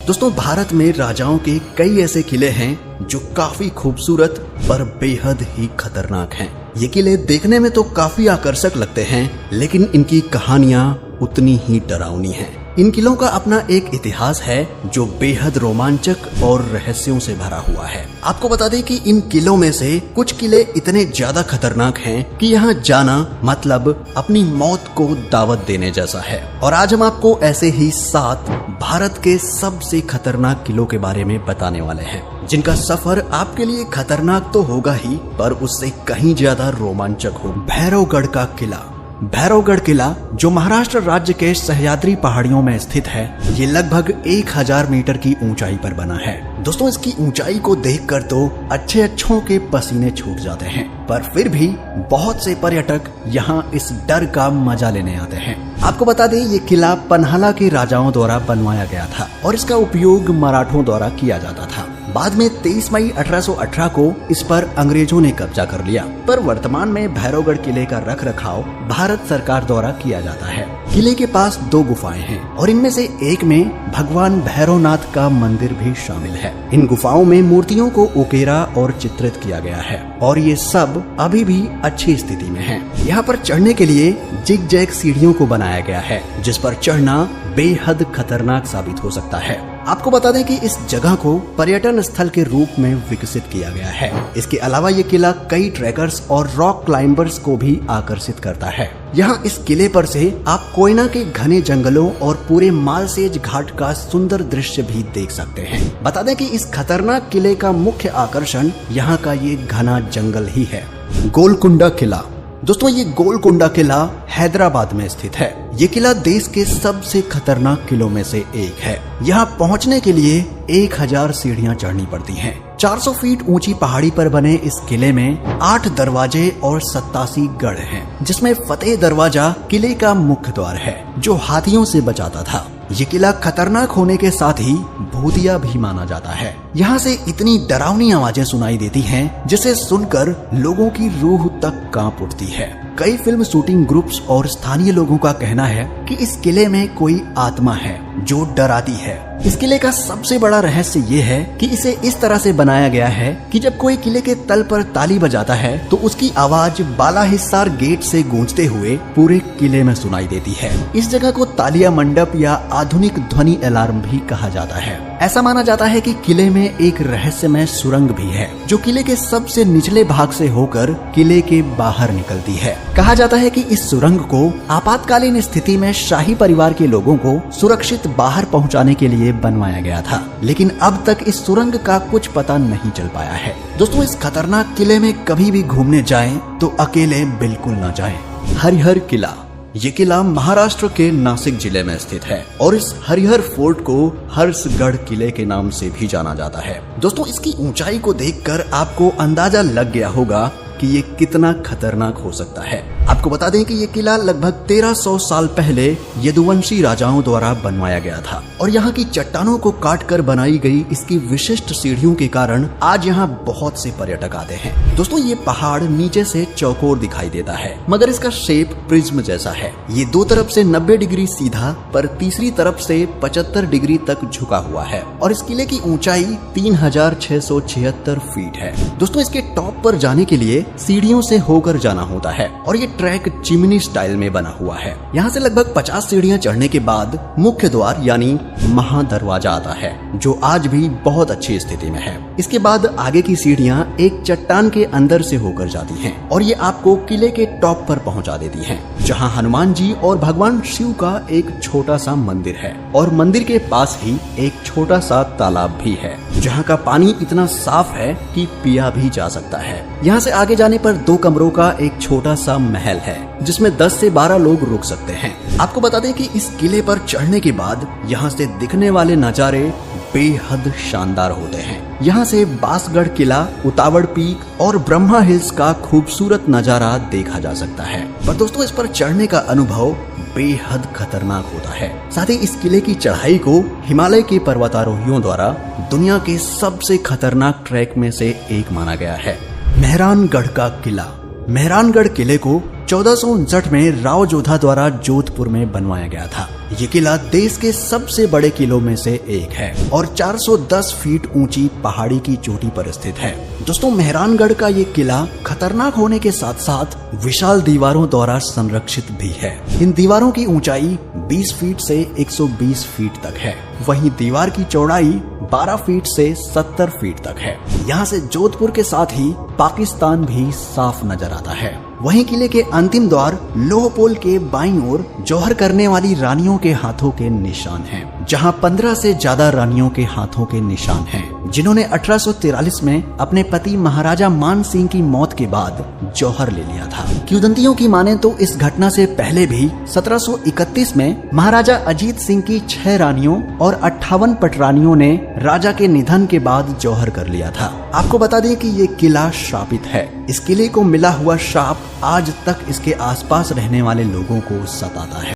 दोस्तों, भारत में राजाओं के कई ऐसे किले हैं जो काफी खूबसूरत पर बेहद ही खतरनाक हैं। ये किले देखने में तो काफी आकर्षक लगते हैं, लेकिन इनकी कहानियां उतनी ही डरावनी हैं। इन किलों का अपना एक इतिहास है जो बेहद रोमांचक और रहस्यों से भरा हुआ है। आपको बता दें कि इन किलों में से कुछ किले इतने ज्यादा खतरनाक हैं कि यहाँ जाना मतलब अपनी मौत को दावत देने जैसा है। और आज हम आपको ऐसे ही 7 भारत के सबसे खतरनाक किलों के बारे में बताने वाले हैं, जिनका सफर आपके लिए खतरनाक तो होगा ही, पर उससे कहीं ज्यादा रोमांचक हो। भैरवगढ़ का किला। भैरवगढ़ किला जो महाराष्ट्र राज्य के सह्याद्री पहाड़ियों में स्थित है, ये लगभग 1000 मीटर की ऊंचाई पर बना है। दोस्तों, इसकी ऊंचाई को देखकर तो अच्छों के पसीने छूट जाते हैं, पर फिर भी बहुत से पर्यटक यहाँ इस डर का मजा लेने आते हैं। आपको बता दें, ये किला पन्हाला के राजाओं द्वारा बनवाया गया था और इसका उपयोग मराठों द्वारा किया जाता था। बाद में 23 मई 1818 को इस पर अंग्रेजों ने कब्जा कर लिया, पर वर्तमान में भैरवगढ़ किले का रखरखाव भारत सरकार द्वारा किया जाता है। किले के पास 2 गुफाएं हैं और इनमें से एक में भगवान भैरवनाथ का मंदिर भी शामिल है। इन गुफाओं में मूर्तियों को उकेरा और चित्रित किया गया है और ये सब अभी भी अच्छी स्थिति में है। यहाँ पर चढ़ने के लिए जिग जैग सीढ़ियों को बनाया गया है, जिस पर चढ़ना बेहद खतरनाक साबित हो सकता है। आपको बता दें कि इस जगह को पर्यटन स्थल के रूप में विकसित किया गया है। इसके अलावा ये किला कई ट्रैकर्स और रॉक क्लाइंबर्स को भी आकर्षित करता है। यहाँ इस किले पर से आप कोयना के घने जंगलों और पूरे मालसेज घाट का सुंदर दृश्य भी देख सकते हैं। बता दें कि इस खतरनाक किले का मुख्य आकर्षण यहाँ का ये घना जंगल ही है। गोलकुंडा किला। दोस्तों, ये गोलकुंडा किला हैदराबाद में स्थित है। ये किला देश के सबसे खतरनाक किलों में से एक है। यहाँ पहुँचने के लिए 1000 सीढ़ियाँ चढ़नी पड़ती हैं। 400 फीट ऊंची पहाड़ी पर बने इस किले में 8 दरवाजे और 87 गढ़ हैं, जिसमें फतेह दरवाजा किले का मुख्य द्वार है, जो हाथियों से बचाता था। ये किला खतरनाक होने के साथ ही भूतिया भी माना जाता है। यहाँ से इतनी डरावनी आवाजें सुनाई देती हैं, जिसे सुनकर लोगों की रूह तक कांप उठती है। कई फिल्म शूटिंग ग्रुप्स और स्थानीय लोगों का कहना है कि इस किले में कोई आत्मा है जो डराती है। इस किले का सबसे बड़ा रहस्य ये है कि इसे इस तरह से बनाया गया है कि जब कोई किले के तल पर ताली बजाता है तो उसकी आवाज बालाहिस्सार गेट से गूंजते हुए पूरे किले में सुनाई देती है। इस जगह को तालिया मंडप या आधुनिक ध्वनि अलार्म भी कहा जाता है। ऐसा माना जाता है कि किले में एक रहस्यमय सुरंग भी है, जो किले के सबसे निचले भाग से होकर किले के बाहर निकलती है। कहा जाता है कि इस सुरंग को आपातकालीन स्थिति में शाही परिवार के लोगों को सुरक्षित बाहर पहुंचाने के लिए बनवाया गया था, लेकिन अब तक इस सुरंग का कुछ पता नहीं चल पाया है। दोस्तों, इस खतरनाक किले में कभी भी घूमने जाएं तो अकेले बिल्कुल न जाएं। हरिहर किला। ये किला महाराष्ट्र के नासिक जिले में स्थित है और इस हरिहर फोर्ट को हर्षगढ़ किले के नाम से भी जाना जाता है। दोस्तों, इसकी ऊंचाई को देखकर आपको अंदाजा लग गया होगा कि ये कितना खतरनाक हो सकता है। आपको बता दें कि ये किला लगभग 1300 साल पहले यदुवंशी राजाओं द्वारा बनवाया गया था और यहाँ की चट्टानों को काटकर बनाई गई इसकी विशिष्ट सीढ़ियों के कारण आज यहाँ बहुत से पर्यटक आते हैं। दोस्तों, ये पहाड़ नीचे से चौकोर दिखाई देता है, मगर इसका शेप प्रिज्म जैसा है। ये 2 तरफ से 90 डिग्री सीधा, पर तीसरी तरफ से 75 डिग्री तक झुका हुआ है और इस किले की ऊंचाई 3676 फीट है। दोस्तों, इसके टॉप पर जाने के लिए सीढ़ियों से होकर जाना होता है और ये ट्रैक चिमनी स्टाइल में बना हुआ है। यहाँ से लगभग 50 सीढ़ियाँ चढ़ने के बाद मुख्य द्वार यानी महादरवाजा आता है, जो आज भी बहुत अच्छी स्थिति में है। इसके बाद आगे की सीढ़ियाँ एक चट्टान के अंदर से होकर जाती हैं और ये आपको किले के टॉप पर पहुँचा देती हैं, जहाँ हनुमान जी और भगवान शिव का एक छोटा सा मंदिर है और मंदिर के पास ही एक छोटा सा तालाब भी है, जहाँ का पानी इतना साफ है कि पिया भी जा सकता है। यहाँ से आगे जाने पर 2 कमरों का एक छोटा सा महल है, जिसमें 10 से 12 लोग रुक सकते हैं। आपको बता दें कि इस किले पर चढ़ने के बाद यहाँ से दिखने वाले नजारे बेहद शानदार होते हैं। यहाँ से बांसगढ़ किला, उतावड़ पीक और ब्रह्मा हिल्स का खूबसूरत नजारा देखा जा सकता है। पर दोस्तों, इस पर चढ़ने का अनुभव बेहद खतरनाक होता है। साथ ही इस किले की चढ़ाई को हिमालय के पर्वतारोहियों द्वारा दुनिया के सबसे खतरनाक ट्रैक में से एक माना गया है। मेहरानगढ़ का किला। मेहरानगढ़ किले को 1459 में राव जोधा द्वारा जोधपुर में बनवाया गया था। ये किला देश के सबसे बड़े किलों में से एक है और 410 फीट ऊंची पहाड़ी की चोटी पर स्थित है। दोस्तों, मेहरानगढ़ का ये किला खतरनाक होने के साथ साथ विशाल दीवारों द्वारा संरक्षित भी है। इन दीवारों की ऊंचाई 20 फीट से 120 फीट तक है। वहीं दीवार की चौड़ाई 12 फीट से 70 फीट तक है। यहाँ से जोधपुर के साथ ही पाकिस्तान भी साफ नजर आता है। वहीं किले के अंतिम द्वार लोह पोल के बाईं ओर जौहर करने वाली रानियों के हाथों के निशान हैं, जहां 15 से ज्यादा रानियों के हाथों के निशान हैं, जिन्होंने 1843 में अपने पति महाराजा मान सिंह की मौत के बाद जौहर ले लिया था। किंवदंतियों की माने तो इस घटना से पहले भी 1731 में महाराजा अजीत सिंह की 6 रानियों और 58 पटरानियों ने राजा के निधन के बाद जौहर कर लिया था। आपको बता दें कि ये किला श्रापित है। इस किले को मिला हुआ श्राप आज तक इसके आसपास रहने वाले लोगों को सताता है।